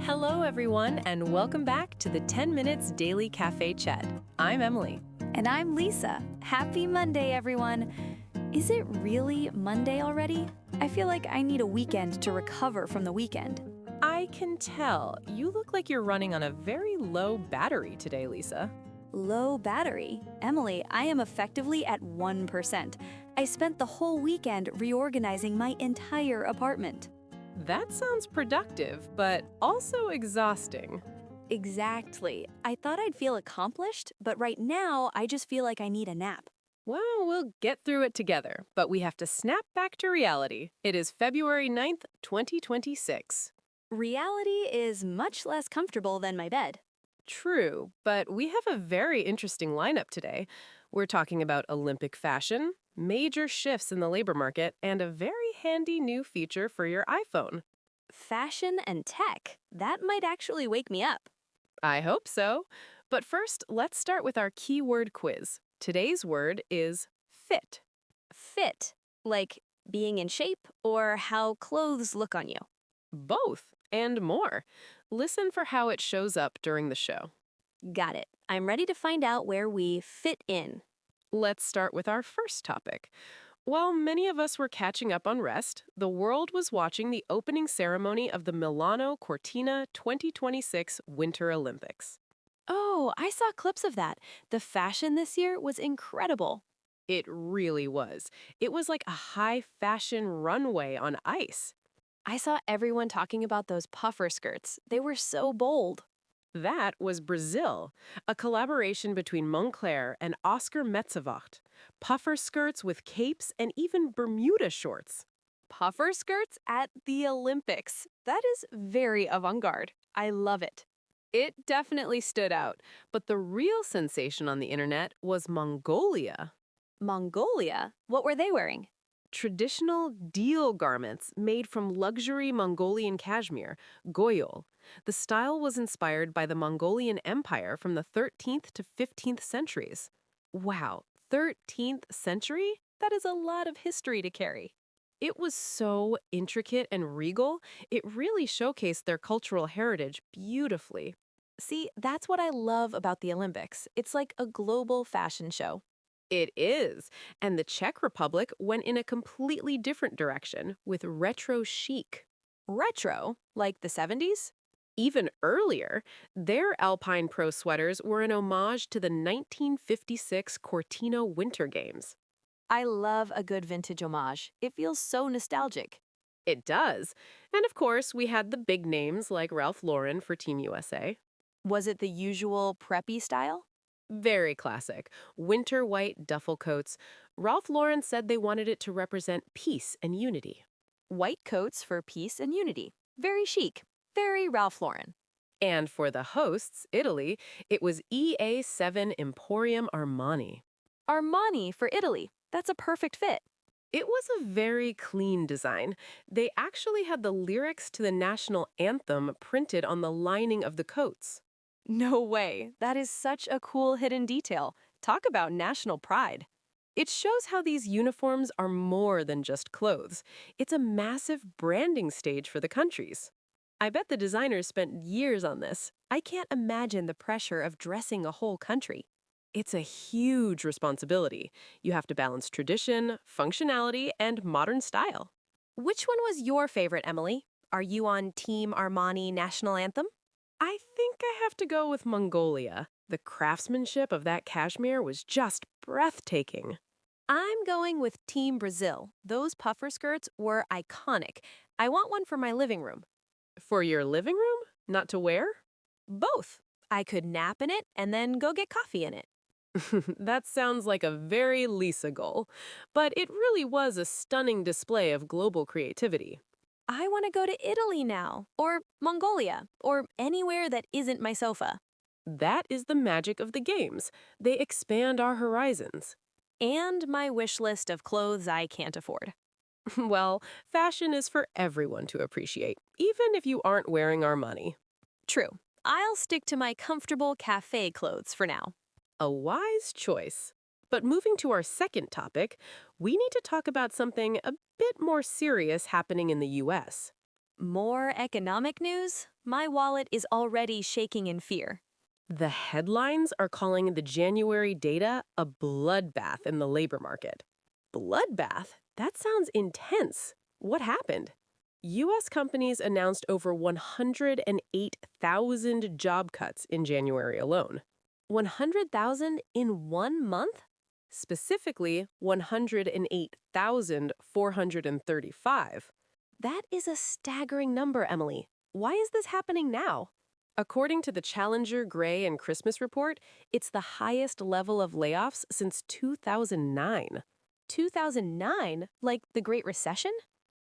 Hello, everyone, and welcome back to the 10 Minutes Daily Cafe Chat. I'm Emily. And I'm Lisa. Happy Monday, everyone. Is it really Monday already? I feel like I need a weekend to recover from the weekend. I can tell. You look like you're running on a very low battery today, Lisa. Low battery? Emily, I am effectively at 1%. I spent the whole weekend reorganizing my entire apartment. That sounds productive, but also exhausting. Exactly. I thought I'd feel accomplished, but right now I just feel like I need a nap. Well, we'll get through it together, but we have to snap back to reality. It is February 9th, 2026. Reality is much less comfortable than my bed. True, but we have a very interesting lineup today. We're talking about Olympic fashion, major shifts in the labor market, and a very handy new feature for your iPhone. Fashion and tech. That might actually wake me up. I hope so. But first, let's start with our keyword quiz. Today's word is fit. Fit, like being in shape or how clothes look on you. Both and more. Listen for how it shows up during the show. Got it. I'm ready to find out where we fit in. Let's start with our first topic. While many of us were catching up on rest, the world was watching the opening ceremony of the Milano Cortina 2026 Winter Olympics. Oh, I saw clips of that. The fashion this year was incredible. It really was. It was like a high-fashion runway on ice. I saw everyone talking about those puffer skirts. They were so bold. That was Brazil, a collaboration between Moncler and Oscar Metzevacht. Puffer skirts with capes and even Bermuda shorts. Puffer skirts at the Olympics. That is very avant-garde. I love it. It definitely stood out, but the real sensation on the internet was Mongolia. Mongolia? What were they wearing? Traditional deal garments made from luxury Mongolian cashmere, goyol. The style was inspired by the Mongolian Empire from the 13th to 15th centuries. Wow, 13th century? That is a lot of history to carry. It was so intricate and regal, it really showcased their cultural heritage beautifully. See, that's what I love about the Olympics. It's like a global fashion show. It is. And the Czech Republic went in a completely different direction with retro chic. Retro? Like the 70s? Even earlier, their Alpine Pro sweaters were an homage to the 1956 Cortina Winter Games. I love a good vintage homage. It feels so nostalgic. It does. And of course, we had the big names like Ralph Lauren for Team USA. Was it the usual preppy style? Very classic. Winter white duffel coats. Ralph Lauren said they wanted it to represent peace and unity. White coats for peace and unity. Very chic. Very Ralph Lauren. And for the hosts, Italy, it was EA7 Emporium Armani. Armani for Italy. That's a perfect fit. It was a very clean design. They actually had the lyrics to the national anthem printed on the lining of the coats. No way. That is such a cool hidden detail. Talk about national pride. It shows how these uniforms are more than just clothes. It's a massive branding stage for the countries. I bet the designers spent years on this. I can't imagine the pressure of dressing a whole country. It's a huge responsibility. You have to balance tradition, functionality, and modern style. Which one was your favorite, Emily? Are you on Team Armani National Anthem? I think I have to go with Mongolia. The craftsmanship of that cashmere was just breathtaking. I'm going with Team Brazil. Those puffer skirts were iconic. I want one for my living room. For your living room? Not to wear? Both. I could nap in it and then go get coffee in it. That sounds like a very Lisa goal, but it really was a stunning display of global creativity. I want to go to Italy now, or Mongolia, or anywhere that isn't my sofa. That is the magic of the games. They expand our horizons. And my wish list of clothes I can't afford. Well, fashion is for everyone to appreciate, even if you aren't wearing Armani. True. I'll stick to my comfortable cafe clothes for now. A wise choice. But moving to our second topic, we need to talk about something a bit more serious happening in the U.S. More economic news? My wallet is already shaking in fear. The headlines are calling the January data a bloodbath in the labor market. Bloodbath? That sounds intense. What happened? U.S. companies announced over 108,000 job cuts in January alone. 100,000 in 1 month? Specifically, 108,435. That is a staggering number, Emily. Why is this happening now? According to the Challenger Gray and Christmas report, it's the highest level of layoffs since 2009. 2009? Like the Great Recession?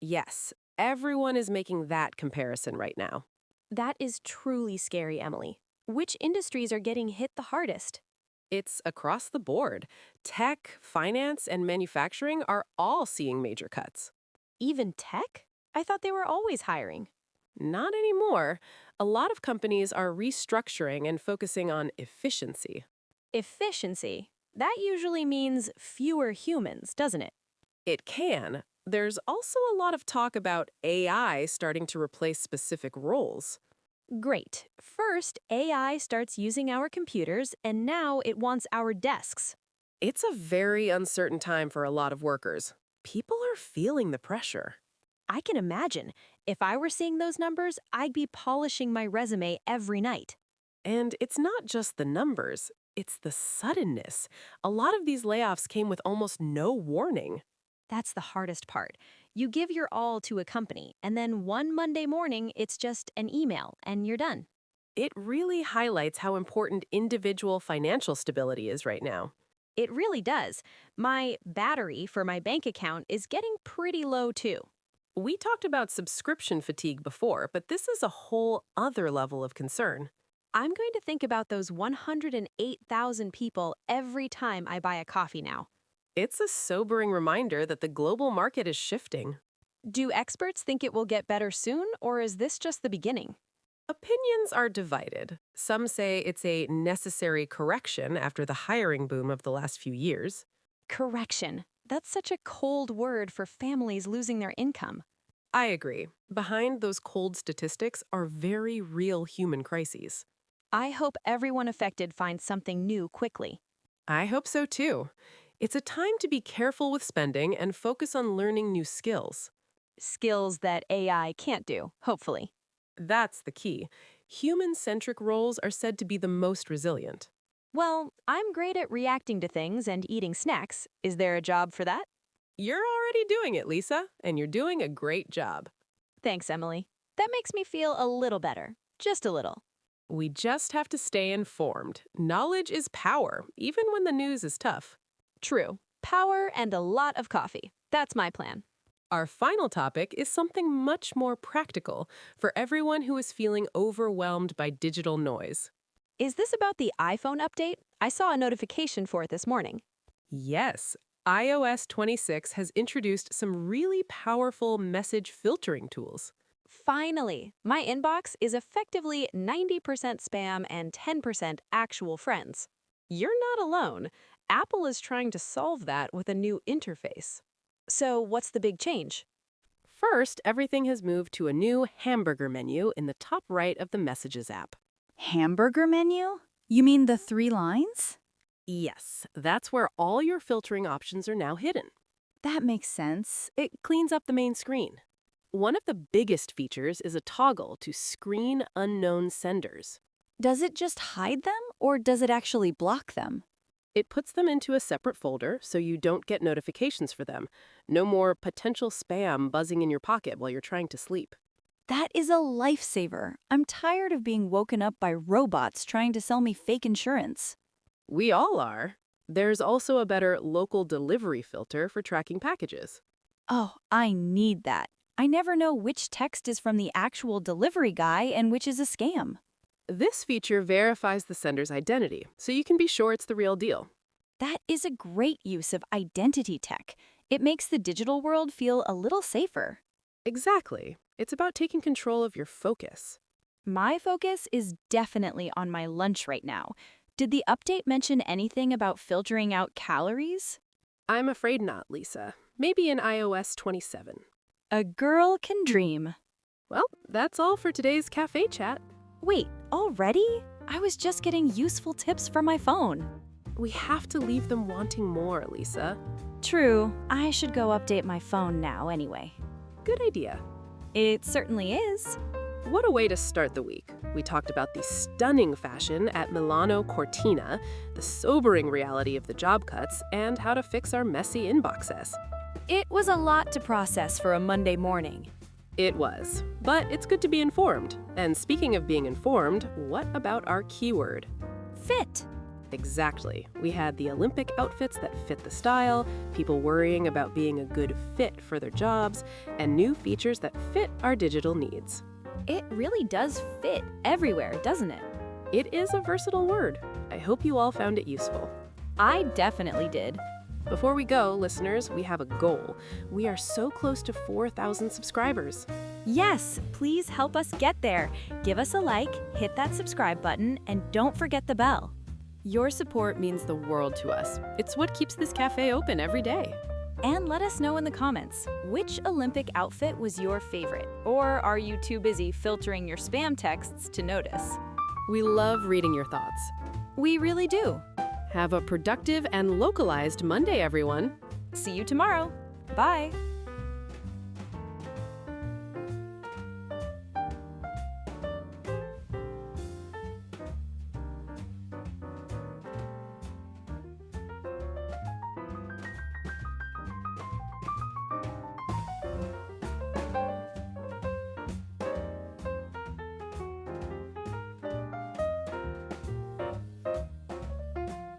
Yes, everyone is making that comparison right now. That is truly scary, Emily. Which industries are getting hit the hardest? It's across the board. Tech, finance, and manufacturing are all seeing major cuts. Even tech? I thought they were always hiring. Not anymore. A lot of companies are restructuring and focusing on efficiency. Efficiency? That usually means fewer humans, doesn't it? It can. There's also a lot of talk about AI starting to replace specific roles. Great. First, AI starts using our computers, and now it wants our desks. It's a very uncertain time for a lot of workers. People are feeling the pressure. I can imagine. If I were seeing those numbers, I'd be polishing my resume every night. And it's not just the numbers, it's the suddenness. A lot of these layoffs came with almost no warning. That's the hardest part. You give your all to a company, and then one Monday morning, it's just an email, and you're done. It really highlights how important individual financial stability is right now. It really does. My battery for my bank account is getting pretty low, too. We talked about subscription fatigue before, but this is a whole other level of concern. I'm going to think about those 108,000 people every time I buy a coffee now. It's a sobering reminder that the global market is shifting. Do experts think it will get better soon, or is this just the beginning? Opinions are divided. Some say it's a necessary correction after the hiring boom of the last few years. Correction. That's such a cold word for families losing their income. I agree. Behind those cold statistics are very real human crises. I hope everyone affected finds something new quickly. I hope so too. It's a time to be careful with spending and focus on learning new skills. Skills that AI can't do, hopefully. That's the key. Human-centric roles are said to be the most resilient. Well, I'm great at reacting to things and eating snacks. Is there a job for that? You're already doing it, Lisa, and you're doing a great job. Thanks, Emily. That makes me feel a little better. Just a little. We just have to stay informed. Knowledge is power, even when the news is tough. True. Power and a lot of coffee. That's my plan. Our final topic is something much more practical for everyone who is feeling overwhelmed by digital noise. Is this about the iPhone update? I saw a notification for it this morning. Yes, iOS 26 has introduced some really powerful message filtering tools. Finally, my inbox is effectively 90% spam and 10% actual friends. You're not alone. Apple is trying to solve that with a new interface. So what's the big change? First, everything has moved to a new hamburger menu in the top right of the Messages app. Hamburger menu? You mean the 3 lines? Yes, that's where all your filtering options are now hidden. That makes sense. It cleans up the main screen. One of the biggest features is a toggle to screen unknown senders. Does it just hide them, or does it actually block them? It puts them into a separate folder so you don't get notifications for them. No more potential spam buzzing in your pocket while you're trying to sleep. That is a lifesaver. I'm tired of being woken up by robots trying to sell me fake insurance. We all are. There's also a better local delivery filter for tracking packages. Oh, I need that. I never know which text is from the actual delivery guy and which is a scam. This feature verifies the sender's identity, so you can be sure it's the real deal. That is a great use of identity tech. It makes the digital world feel a little safer. Exactly. It's about taking control of your focus. My focus is definitely on my lunch right now. Did the update mention anything about filtering out calories? I'm afraid not, Lisa. Maybe in iOS 27. A girl can dream. Well, that's all for today's cafe chat. Wait, already? I was just getting useful tips from my phone. We have to leave them wanting more, Lisa. True, I should go update my phone now anyway. Good idea. It certainly is. What a way to start the week. We talked about the stunning fashion at Milano Cortina, the sobering reality of the job cuts, and how to fix our messy inboxes. It was a lot to process for a Monday morning. It was, but it's good to be informed. And speaking of being informed, what about our keyword? Fit. Exactly. We had the Olympic outfits that fit the style, people worrying about being a good fit for their jobs, and new features that fit our digital needs. It really does fit everywhere, doesn't it? It is a versatile word. I hope you all found it useful. I definitely did. Before we go, listeners, we have a goal. We are so close to 4,000 subscribers. Yes, please help us get there. Give us a like, hit that subscribe button, and don't forget the bell. Your support means the world to us. It's what keeps this cafe open every day. And let us know in the comments, which Olympic outfit was your favorite? Or are you too busy filtering your spam texts to notice? We love reading your thoughts. We really do. Have a productive and localized Monday, everyone. See you tomorrow. Bye.